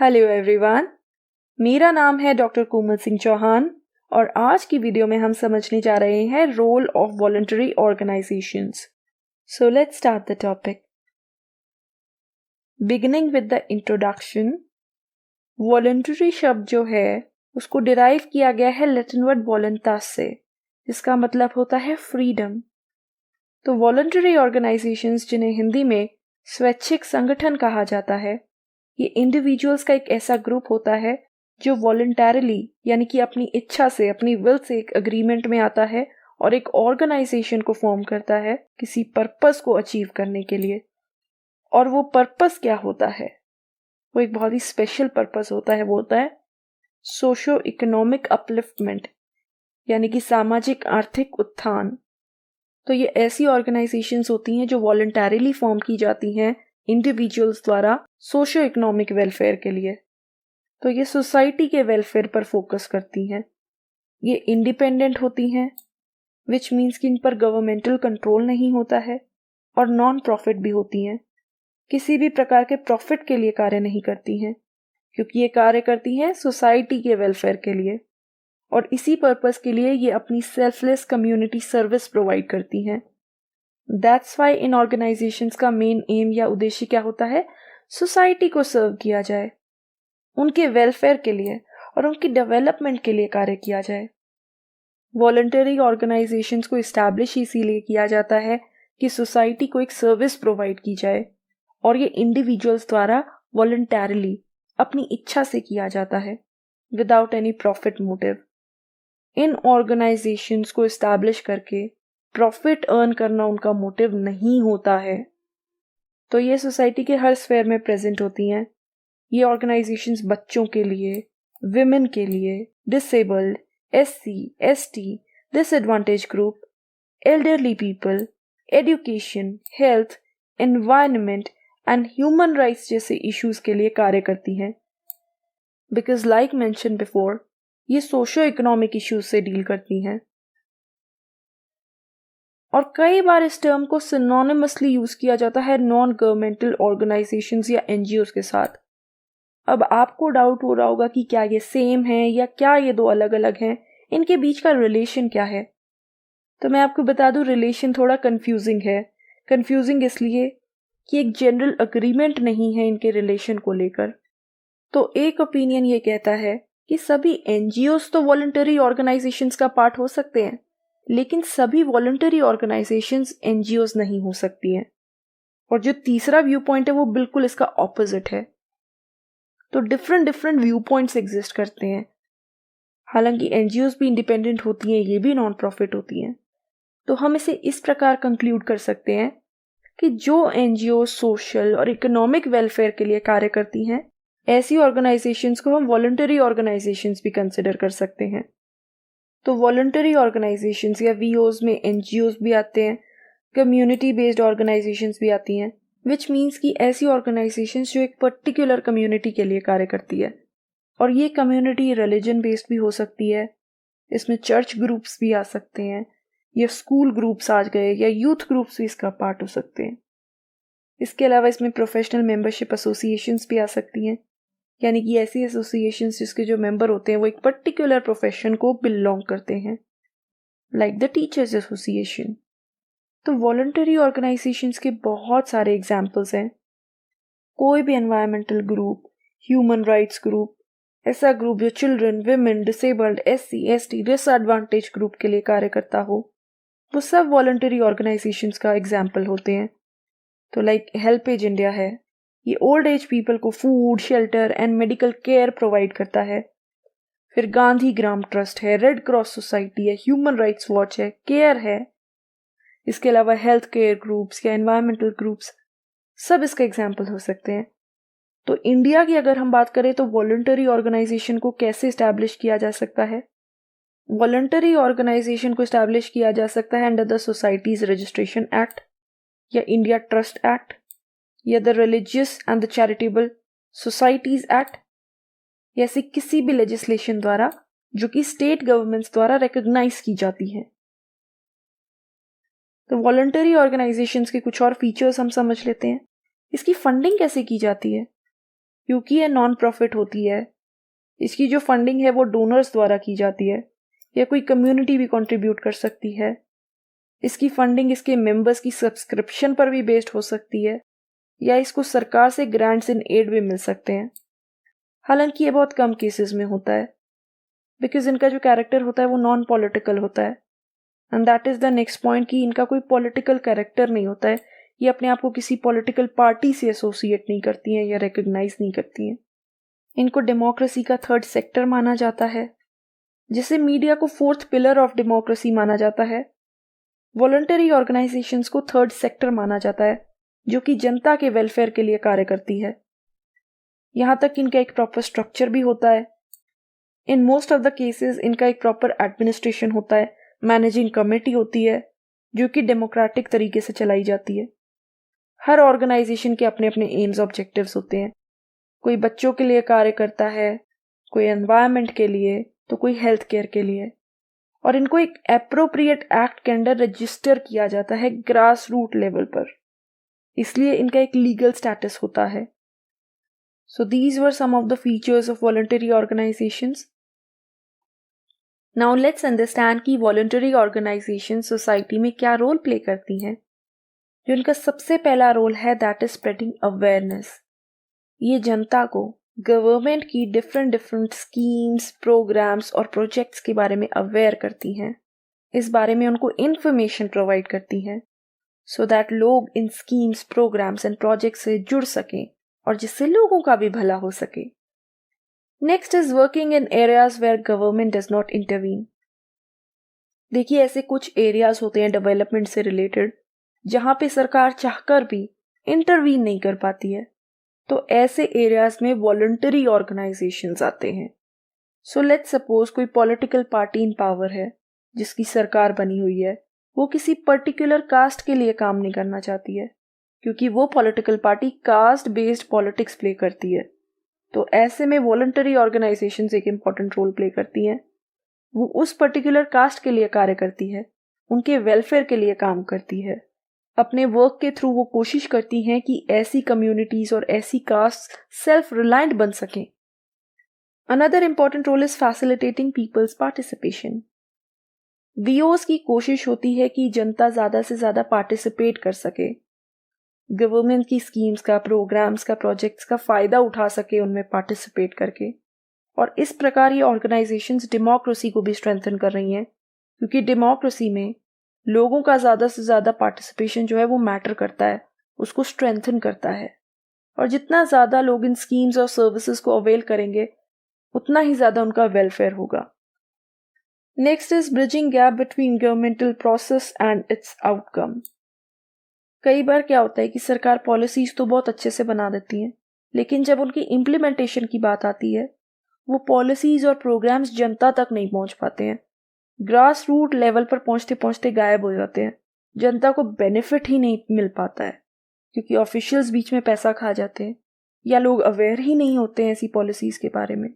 Hello everyone, मेरा नाम है डॉक्टर कोमल सिंह चौहान और आज की वीडियो में हम समझने जा रहे हैं role of voluntary organizations. So let's start the topic. Beginning with the introduction, voluntary शब्द जो है उसको डिराइव किया गया है लैटिन वर्ड वॉलंटास से, जिसका मतलब होता है फ्रीडम। तो वॉलंटरी ऑर्गेनाइजेशंस, जिन्हें हिंदी में स्वैच्छिक संगठन कहा जाता है, ये इंडिविजुअल्स का एक ऐसा ग्रुप होता है जो वॉलंटरली यानी कि अपनी इच्छा से, अपनी विल से एक अग्रीमेंट में आता है और एक ऑर्गेनाइजेशन को फॉर्म करता है किसी पर्पस को अचीव करने के लिए। और वो पर्पस क्या होता है? वो एक बहुत ही स्पेशल पर्पस होता है। वो होता है सोशो इकोनॉमिक अपलिफ्टमेंट, यानी कि सामाजिक आर्थिक उत्थान। तो ये ऐसी ऑर्गेनाइजेशंस होती हैं जो वॉलंटरली फॉर्म की जाती हैं इंडिविजुअल्स द्वारा सोशो इकोनॉमिक वेलफेयर के लिए। तो ये सोसाइटी के वेलफेयर पर फोकस करती हैं। ये इंडिपेंडेंट होती हैं, विच मीन्स कि इन पर गवर्नमेंटल कंट्रोल नहीं होता है, और नॉन प्रॉफिट भी होती हैं। किसी भी प्रकार के प्रॉफिट के लिए कार्य नहीं करती हैं, क्योंकि ये कार्य करती हैं सोसाइटी के वेलफेयर के लिए, और इसी पर्पस के लिए ये अपनी सेल्फलेस कम्युनिटी सर्विस प्रोवाइड करती हैं। दैट्स वाई इन ऑर्गेनाइजेशंस का मेन एम या उद्देश्य क्या होता है? सोसाइटी को सर्व किया जाए, उनके वेलफेयर के लिए और उनकी डेवलपमेंट के लिए कार्य किया जाए। वॉलंटरी ऑर्गेनाइजेशंस को इस्टेब्लिश इसीलिए किया जाता है कि सोसाइटी को एक सर्विस प्रोवाइड की जाए, और ये इंडिविजुअल्स द्वारा वॉलंटरली अपनी इच्छा से किया जाता है, विदाउट एनी प्रॉफिट मोटिव। इन ऑर्गेनाइजेशंस को इस्टेब्लिश करके प्रॉफिट अर्न करना उनका मोटिव नहीं होता है। तो ये सोसाइटी के हर स्फेयर में प्रेजेंट होती हैं। ये ऑर्गेनाइजेशंस बच्चों के लिए, विमेन के लिए, disabled, SC, ST, disadvantage group, elderly people, education, health, environment and human rights जैसे इश्यूज के लिए कार्य करती हैं। बिकॉज लाइक मेंशन बिफोर, ये सोशो इकोनॉमिक इश्यूज से डील करती हैं। और कई बार इस टर्म को सिनोनिमसली यूज किया जाता है नॉन गवर्नमेंटल ऑर्गेनाइजेशंस या NGOs के साथ। अब आपको डाउट हो रहा होगा कि क्या ये सेम है या क्या ये दो अलग अलग हैं, इनके बीच का रिलेशन क्या है? तो मैं आपको बता दूं, रिलेशन थोड़ा कंफ्यूजिंग है। कंफ्यूजिंग इसलिए कि एक जनरल अग्रीमेंट नहीं है इनके रिलेशन को लेकर। तो एक ओपिनियन ये कहता है कि सभी NGOs तो वॉलंटरी ऑर्गेनाइजेशंस का पार्ट हो सकते हैं, लेकिन सभी वॉलंटरी ऑर्गेनाइजेशंस NGOs नहीं हो सकती हैं। और जो तीसरा व्यू पॉइंट है वो बिल्कुल इसका ऑपोजिट है। तो डिफरेंट व्यू पॉइंट्स एग्जिस्ट करते हैं। हालांकि NGOs भी इंडिपेंडेंट होती हैं, ये भी नॉन प्रॉफिट होती हैं। तो हम इसे इस प्रकार कंक्लूड कर सकते हैं कि जो NGO सोशल और इकोनॉमिक वेलफेयर के लिए कार्य करती हैं, ऐसी ऑर्गेनाइजेशंस को हम वॉलंटरी ऑर्गेनाइजेशंस भी कंसिडर कर सकते हैं। तो वॉलंटरी ऑर्गेनाइजेशंस या VOs में NGOs भी आते हैं, कम्युनिटी बेस्ड ऑर्गेनाइजेशंस भी आती हैं, विच मीन्स कि ऐसी ऑर्गेनाइजेशंस जो एक पर्टिकुलर कम्युनिटी के लिए कार्य करती है। और ये कम्युनिटी रिलीजन बेस्ड भी हो सकती है, इसमें चर्च ग्रुप्स भी आ सकते हैं, या स्कूल ग्रुप्स आ गए, या यूथ ग्रुप्स भी इसका पार्ट हो सकते हैं। इसके अलावा इसमें प्रोफेशनल मेंबरशिप एसोसिएशंस भी आ सकती हैं, यानी कि ऐसी एसोसिएशंस जिसके जो मेंबर होते हैं वो एक पर्टिकुलर प्रोफेशन को बिलोंग करते हैं, लाइक द टीचर्स एसोसिएशन। तो वॉलंटरी ऑर्गेनाइजेशंस के बहुत सारे एग्जाम्पल्स हैं। कोई भी environmental group, human rights group, ऐसा ग्रुप जो children, women, disabled, SC, ST, disadvantage group के लिए कार्य करता हो, वो सब वॉलंटरी ऑर्गेनाइजेशंस का एग्जाम्पल होते हैं। तो लाइक हेल्पेज इंडिया है, ये ओल्ड एज पीपल को food, shelter and medical care provide करता है। फिर गांधी ग्राम ट्रस्ट है, रेड क्रॉस सोसाइटी है, ह्यूमन राइट्स वॉच है, केयर है। इसके अलावा हेल्थ केयर ग्रुप्स या एनवायरमेंटल ग्रुप्स, सब इसका एग्जाम्पल हो सकते हैं। तो इंडिया की अगर हम बात करें तो वॉलंटरी ऑर्गेनाइजेशन को कैसे इस्टेब्लिश किया जा सकता है? वॉलंटरी ऑर्गेनाइजेशन को इस्टेब्लिश किया जा सकता है under the societies registration act, या इंडिया ट्रस्ट एक्ट, या the religious and the charitable societies act, या ऐसी किसी भी लेजिस्लेशन द्वारा जो कि स्टेट गवर्नमेंट्स द्वारा रिकॉग्नाइज की जाती है। तो वॉलंटरी ऑर्गेनाइजेशंस के कुछ और फीचर्स हम समझ लेते हैं। इसकी फंडिंग कैसे की जाती है? क्योंकि ये नॉन प्रॉफिट होती है, इसकी जो फंडिंग है वो डोनर्स द्वारा की जाती है या कोई कम्युनिटी भी कंट्रीब्यूट कर सकती है। इसकी फंडिंग इसके मेंबर्स की सब्सक्रिप्शन पर भी बेस्ड हो सकती है या इसको सरकार से ग्रांट्स इन एड भी मिल सकते हैं। हालांकि ये बहुत कम केसेस में होता है बिकॉज इनका जो कैरेक्टर होता है वो नॉन पॉलिटिकल होता है। And that is the next point कि इनका कोई पॉलिटिकल कैरेक्टर नहीं होता है। ये अपने आप को किसी पॉलिटिकल पार्टी से एसोसिएट नहीं करती हैं या रिकग्नाइज नहीं करती हैं। इनको डेमोक्रेसी का थर्ड सेक्टर माना जाता है, जिसे मीडिया को फोर्थ पिलर ऑफ डेमोक्रेसी माना जाता है। वॉलंटरी ऑर्गेनाइजेशंस को थर्ड सेक्टर माना जाता है, जो कि जनता के वेलफेयर के लिए कार्य करती है। यहाँ तक इनका एक प्रॉपर स्ट्रक्चर भी होता है। In most of the cases इनका एक प्रॉपर एडमिनिस्ट्रेशन होता है, मैनेजिंग कमेटी होती है जो कि डेमोक्रेटिक तरीके से चलाई जाती है। हर ऑर्गेनाइजेशन के अपने अपने एम्स ऑब्जेक्टिव्स होते हैं। कोई बच्चों के लिए कार्य करता है, कोई एनवायरनमेंट के लिए, तो कोई हेल्थ केयर के लिए। और इनको एक एप्रोप्रिएट एक्ट के अंडर रजिस्टर किया जाता है ग्रास रूट लेवल पर, इसलिए इनका एक लीगल स्टेटस होता है। So these were some of the features of voluntary organizations. Now let's understand कि वॉलंटरी ऑर्गेनाइजेशन सोसाइटी में क्या रोल प्ले करती हैं। जो इनका सबसे पहला रोल है दैट इज स्प्रेडिंग अवेयरनेस। ये जनता को गवर्नमेंट की डिफरेंट स्कीम्स, प्रोग्राम्स और प्रोजेक्ट्स के बारे में अवेयर करती हैं। इस बारे में उनको इंफॉर्मेशन प्रोवाइड करती हैं सो दैट लोग इन स्कीम्स, प्रोग्राम्स एंड प्रोजेक्ट्स से जुड़ सकें और जिससे लोगों का भी भला हो सके। Next is working in areas where government does not intervene. देखिए, ऐसे कुछ एरियाज होते हैं डेवलपमेंट से रिलेटेड जहां पे सरकार चाहकर भी इंटरवीन नहीं कर पाती है, तो ऐसे एरियाज में वॉलंटरी ऑर्गेनाइजेशंस आते हैं। सो लेट्स सपोज कोई पॉलिटिकल पार्टी इन पावर है जिसकी सरकार बनी हुई है, वो किसी पर्टिकुलर कास्ट के लिए काम नहीं करना चाहती है क्योंकि वो political party caste based politics play करती है। तो ऐसे में वॉलंटरी ऑर्गेनाइजेशंस एक इम्पॉर्टेंट रोल प्ले करती हैं। वो उस पर्टिकुलर कास्ट के लिए कार्य करती है, उनके वेलफेयर के लिए काम करती है। अपने वर्क के थ्रू वो कोशिश करती हैं कि ऐसी कम्युनिटीज और ऐसी कास्ट सेल्फ रिलायंट बन सकें। Another important role is facilitating people's participation. VOs की कोशिश होती है कि जनता ज्यादा से ज्यादा पार्टिसिपेट कर सके, गवर्नमेंट की स्कीम्स का, प्रोग्राम्स का, प्रोजेक्ट्स का फायदा उठा सके उनमें पार्टिसिपेट करके। और इस प्रकार ये ऑर्गेनाइजेशंस डेमोक्रेसी को भी स्ट्रेंथन कर रही हैं, क्योंकि डेमोक्रेसी में लोगों का ज़्यादा से ज़्यादा पार्टिसिपेशन जो है वो मैटर करता है, उसको स्ट्रेंथन करता है। और जितना ज़्यादा लोग इन स्कीम्स और सर्विसेज को अवेल करेंगे उतना ही ज़्यादा उनका वेलफेयर होगा। Next is bridging gap between governmental process and it's outcome. कई बार क्या होता है कि सरकार पॉलिसीज तो बहुत अच्छे से बना देती है, लेकिन जब उनकी इम्प्लीमेंटेशन की बात आती है वो पॉलिसीज और प्रोग्राम्स जनता तक नहीं पहुंच पाते हैं। ग्रास रूट लेवल पर पहुंचते पहुंचते गायब हो जाते हैं। जनता को बेनिफिट ही नहीं मिल पाता है क्योंकि ऑफिशियल्स बीच में पैसा खा जाते हैं या लोग अवेयर ही नहीं होते हैं ऐसी पॉलिसीज के बारे में।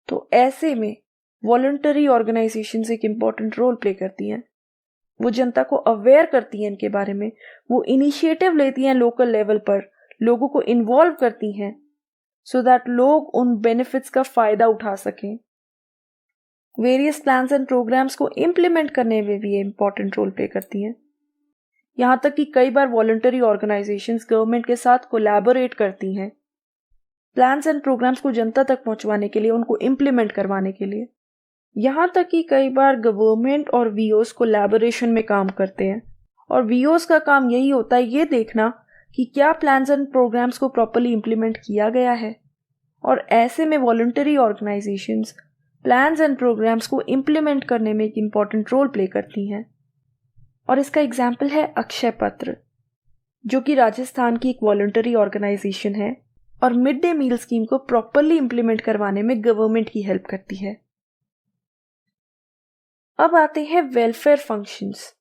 तो ऐसे में वॉलंटरी ऑर्गेनाइजेशंस एक इम्पॉर्टेंट रोल प्ले करती हैं। वो जनता को अवेयर करती हैं इनके बारे में, वो इनिशिएटिव लेती हैं लोकल लेवल पर, लोगों को इन्वॉल्व करती हैं सो दैट लोग उन बेनिफिट्स का फायदा उठा सकें। वेरियस प्लान्स एंड प्रोग्राम्स को इम्प्लीमेंट करने में भी ये इंपॉर्टेंट रोल प्ले करती हैं। यहाँ तक कि कई बार वॉलंटरी ऑर्गेनाइजेशंस गवर्नमेंट के साथ कोलैबोरेट करती हैं प्लान्स एंड प्रोग्राम्स को जनता तक पहुंचवाने के लिए, उनको इम्प्लीमेंट करवाने के लिए। यहाँ तक कि कई बार गवर्नमेंट और वीओस कोलैबोरेशन में काम करते हैं और वीओस का काम यही होता है ये देखना कि क्या प्लान्स एंड प्रोग्राम्स को प्रॉपर्ली इम्प्लीमेंट किया गया है। और ऐसे में voluntary organizations plans and programs को इम्प्लीमेंट करने में एक इम्पॉर्टेंट रोल प्ले करती हैं। और इसका एग्जाम्पल है अक्षय पत्र, जो कि राजस्थान की एक वॉलंटरी ऑर्गेनाइजेशन है और मिड डे मील स्कीम को प्रॉपर्ली इम्प्लीमेंट करवाने में गवर्नमेंट की हेल्प करती है। अब आते हैं welfare functions.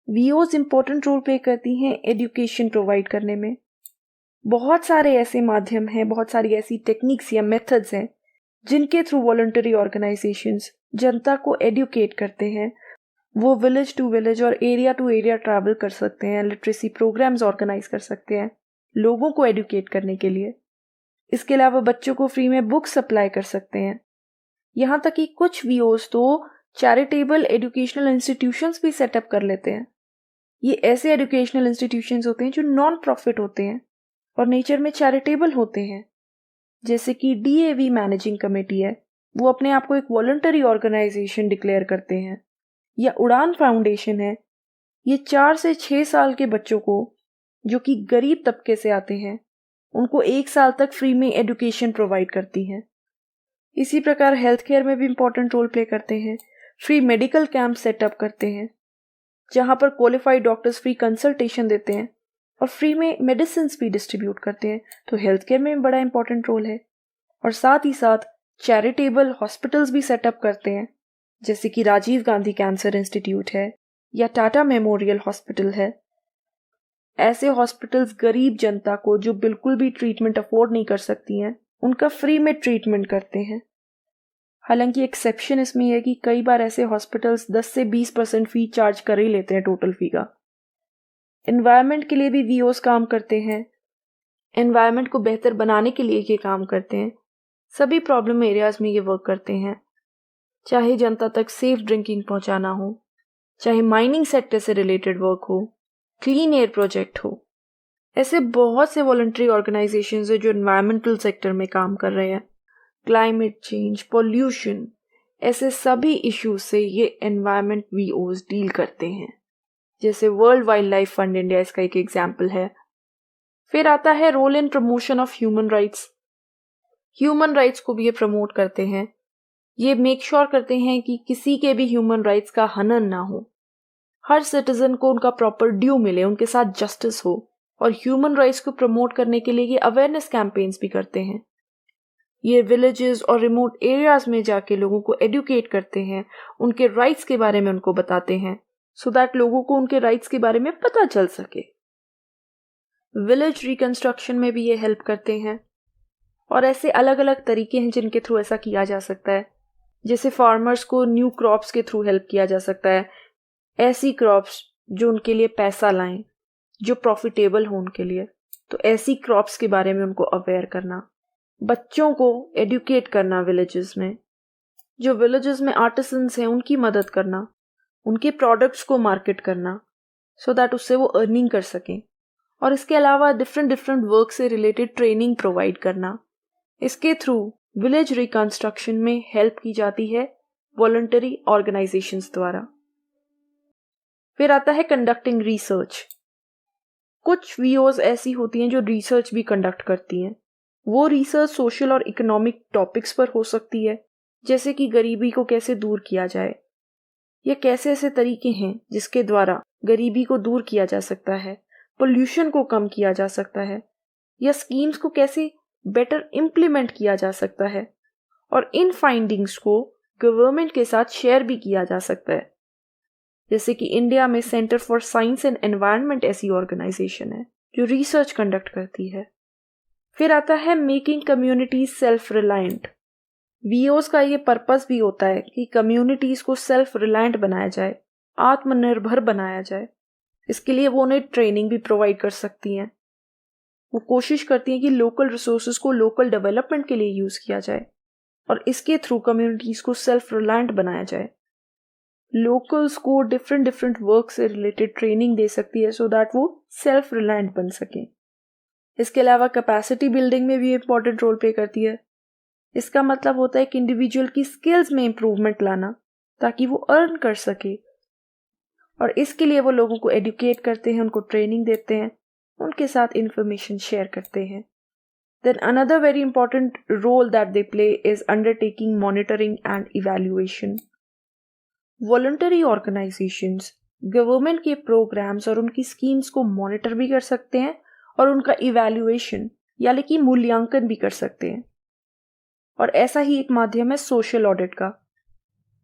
VOs important role play करती हैं एजुकेशन प्रोवाइड करने में। बहुत सारे ऐसे माध्यम हैं, बहुत सारी ऐसी टेक्निक्स या मेथड्स हैं जिनके थ्रू वॉलंटरी ऑर्गेनाइजेशंस जनता को एडुकेट करते हैं। वो विलेज टू विलेज और एरिया टू एरिया ट्रैवल कर सकते हैं, लिटरेसी प्रोग्राम्स ऑर्गेनाइज कर सकते हैं लोगों को एडुकेट करने के लिए। इसके अलावा बच्चों को फ्री में बुक सप्लाई कर सकते हैं। यहाँ तक कि कुछ वीओज तो चैरिटेबल एजुकेशनल इंस्टीट्यूशंस भी सेटअप कर लेते हैं। ये ऐसे एजुकेशनल इंस्टीट्यूशंस होते हैं जो नॉन प्रॉफिट होते हैं और नेचर में चैरिटेबल होते हैं। जैसे कि DAV मैनेजिंग कमेटी है, वो अपने आप को एक वॉलंटरी ऑर्गेनाइजेशन डिक्लेयर करते हैं। या उड़ान फाउंडेशन है, ये 4 से 6 साल के बच्चों को जो कि गरीब तबके से आते हैं उनको 1 साल तक फ्री में एजुकेशन प्रोवाइड करती हैं। इसी प्रकार हेल्थ केयर में भी इंपॉर्टेंट रोल प्ले करते हैं। फ्री मेडिकल कैंप सेटअप करते हैं जहां पर क्वालिफाइड डॉक्टर्स फ्री कंसल्टेशन देते हैं और फ्री में मेडिसिन भी डिस्ट्रीब्यूट करते हैं। तो हेल्थ केयर में बड़ा इंपॉर्टेंट रोल है। और साथ ही साथ चैरिटेबल हॉस्पिटल्स भी सेटअप करते हैं, जैसे कि राजीव गांधी कैंसर इंस्टीट्यूट है या टाटा मेमोरियल हॉस्पिटल है। ऐसे हॉस्पिटल्स गरीब जनता को जो बिल्कुल भी ट्रीटमेंट अफोर्ड नहीं कर सकती हैं उनका फ्री में ट्रीटमेंट करते हैं। हालांकि एक्सेप्शन इसमें यह है कि कई बार ऐसे हॉस्पिटल्स 10 से 20% फी चार्ज कर ही लेते हैं टोटल फी का। एनवायरनमेंट के लिए भी वीओस काम करते हैं। एनवायरनमेंट को बेहतर बनाने के लिए ये काम करते हैं। सभी प्रॉब्लम एरियाज में ये वर्क करते हैं, चाहे जनता तक सेफ ड्रिंकिंग पहुंचाना हो, चाहे माइनिंग सेक्टर से रिलेटेड वर्क हो, क्लीन एयर प्रोजेक्ट हो। ऐसे बहुत से वॉलंटरी ऑर्गेनाइजेशंस हैं जो एनवायरमेंटल सेक्टर में काम कर रहे हैं। क्लाइमेट चेंज, पॉल्यूशन, ऐसे सभी इश्यूज से ये एनवायरमेंट वीओज डील करते हैं। जैसे world wild life fund India इसका एक एग्जाम्पल है। फिर आता है role in promotion of human rights. Human rights को भी ये प्रमोट करते हैं। ये मेक श्योर करते हैं कि किसी के भी ह्यूमन राइट्स का हनन ना हो, हर सिटीजन को उनका प्रॉपर ड्यू मिले, उनके साथ जस्टिस हो। और ह्यूमन राइट्स को प्रमोट करने के लिए ये अवेयरनेस कैंपेन्स भी करते हैं। ये विलेजेस और रिमोट एरियाज में जाके लोगों को एडुकेट करते हैं, उनके राइट्स के बारे में उनको बताते हैं, सो दैट लोगों को उनके राइट्स के बारे में पता चल सके। विलेज रिकंस्ट्रक्शन में भी ये हेल्प करते हैं। और ऐसे अलग अलग तरीके हैं जिनके थ्रू ऐसा किया जा सकता है। जैसे फार्मर्स को न्यू क्रॉप्स के थ्रू हेल्प किया जा सकता है, ऐसी क्रॉप्स जो उनके लिए पैसा लाएं, जो प्रॉफिटेबल हो उनके लिए। तो ऐसी क्रॉप्स के बारे में उनको अवेयर करना, बच्चों को एडुकेट करना विलेजेस में, जो विलेजेस में आर्टिसंस हैं उनकी मदद करना, उनके प्रोडक्ट्स को मार्केट करना सो दैट उससे वो अर्निंग कर सकें। और इसके अलावा डिफरेंट वर्क से रिलेटेड ट्रेनिंग प्रोवाइड करना। इसके थ्रू विलेज रिकंस्ट्रक्शन में हेल्प की जाती है वॉलंटरी ऑर्गेनाइजेशंस द्वारा। फिर आता है कंडक्टिंग रिसर्च। कुछ वीओज ऐसी होती हैं जो रिसर्च भी कंडक्ट करती हैं। वो रिसर्च सोशल और इकोनॉमिक टॉपिक्स पर हो सकती है, जैसे कि गरीबी को कैसे दूर किया जाए, या कैसे ऐसे तरीके हैं जिसके द्वारा गरीबी को दूर किया जा सकता है, पोल्यूशन को कम किया जा सकता है, या स्कीम्स को कैसे बेटर इम्प्लीमेंट किया जा सकता है। और इन फाइंडिंग्स को गवर्नमेंट के साथ शेयर भी किया जा सकता है। जैसे कि इंडिया में centre for science and environment ऐसी ऑर्गेनाइजेशन है जो रिसर्च कंडक्ट करती है। फिर आता है मेकिंग कम्युनिटीज सेल्फ रिलायंट। वीओज का ये पर्पस भी होता है कि कम्युनिटीज को सेल्फ रिलायंट बनाया जाए, आत्मनिर्भर बनाया जाए। इसके लिए वो उन्हें ट्रेनिंग भी प्रोवाइड कर सकती हैं। वो कोशिश करती हैं कि लोकल रिसोर्सेज को लोकल डेवलपमेंट के लिए यूज किया जाए और इसके थ्रू कम्युनिटीज को सेल्फ रिलायंट बनाया जाए। लोकल्स को डिफरेंट वर्क से रिलेटेड ट्रेनिंग दे सकती है सो दैट वो सेल्फ रिलायंट बन सके। इसके अलावा कैपेसिटी बिल्डिंग में भी इंपॉर्टेंट रोल प्ले करती है। इसका मतलब होता है कि इंडिविजुअल की स्किल्स में इंप्रूवमेंट लाना ताकि वो अर्न कर सके। और इसके लिए वो लोगों को एडुकेट करते हैं, उनको ट्रेनिंग देते हैं, उनके साथ इंफॉर्मेशन शेयर करते हैं। Then another very important role that they play is undertaking monitoring and evaluation. Voluntary organizations government के प्रोग्राम्स और उनकी स्कीम्स को मॉनिटर भी कर सकते हैं और उनका इवैल्यूएशन यानी कि मूल्यांकन भी कर सकते हैं। और ऐसा ही एक माध्यम है सोशल ऑडिट का,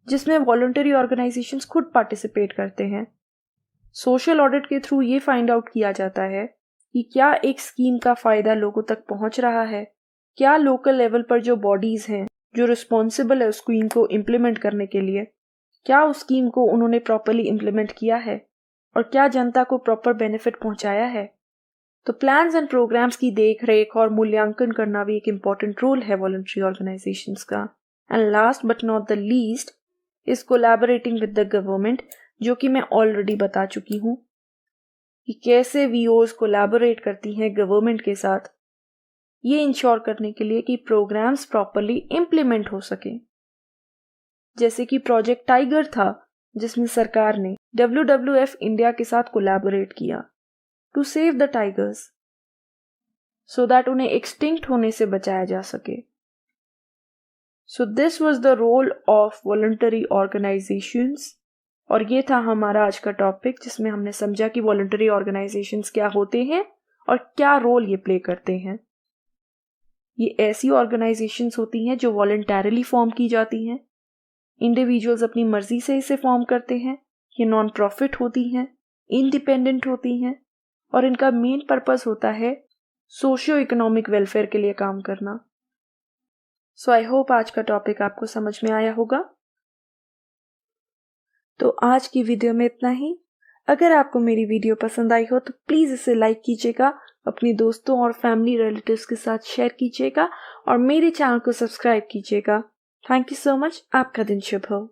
जिसमें वॉलंटरी ऑर्गेनाइजेशंस खुद पार्टिसिपेट करते हैं। सोशल ऑडिट के थ्रू ये फाइंड आउट किया जाता है कि क्या एक स्कीम का फायदा लोगों तक पहुंच रहा है, क्या लोकल लेवल पर जो बॉडीज हैं जो रिस्पॉन्सिबल है उस स्कीम को इम्प्लीमेंट करने के लिए, क्या उस स्कीम को उन्होंने प्रॉपरली इम्प्लीमेंट किया है और क्या जनता को प्रॉपर बेनिफिट पहुंचाया है। तो प्लान्स एंड प्रोग्राम्स की देख रेख और मूल्यांकन करना भी एक इम्पॉर्टेंट रोल है वॉलंटरी ऑर्गेनाइजेशंस का। And last but not the least is collaborating with the government, जो कि मैं ऑलरेडी बता चुकी हूँ कि कैसे वीओज कोलैबोरेट करती हैं गवर्नमेंट के साथ, ये इंश्योर करने के लिए कि प्रोग्राम्स प्रॉपरली इम्प्लीमेंट हो सके। जैसे कि प्रोजेक्ट टाइगर था, जिसमें सरकार ने WWF इंडिया के साथ कोलैबोरेट किया to save the tigers so that उन्हें एक्सटिंक्ट होने से बचाया जा सके। So this was the role of voluntary organizations, और ये था हमारा आज का टॉपिक, जिसमें हमने समझा कि वॉलंटरी ऑर्गेनाइजेशंस क्या होते हैं और क्या रोल ये प्ले करते हैं। ये ऐसी ऑर्गेनाइजेशंस होती हैं जो वॉलंटरली फॉर्म की जाती हैं। इंडिविजुअल्स अपनी मर्जी से इसे फॉर्म करते हैं। ये नॉन प्रॉफिट होती हैं, इंडिपेंडेंट होती हैं, और इनका मेन पर्पस होता है सोशियो इकोनॉमिक वेलफेयर के लिए काम करना। सो आई होप आज का टॉपिक आपको समझ में आया होगा। तो आज की वीडियो में इतना ही। अगर आपको मेरी वीडियो पसंद आई हो तो प्लीज़ इसे लाइक कीजिएगा, अपने दोस्तों और फैमिली रिलेटिव्स के साथ शेयर कीजिएगा और मेरे चैनल को सब्सक्राइब कीजिएगा। Thank you so much. आपका दिन शुभ हो।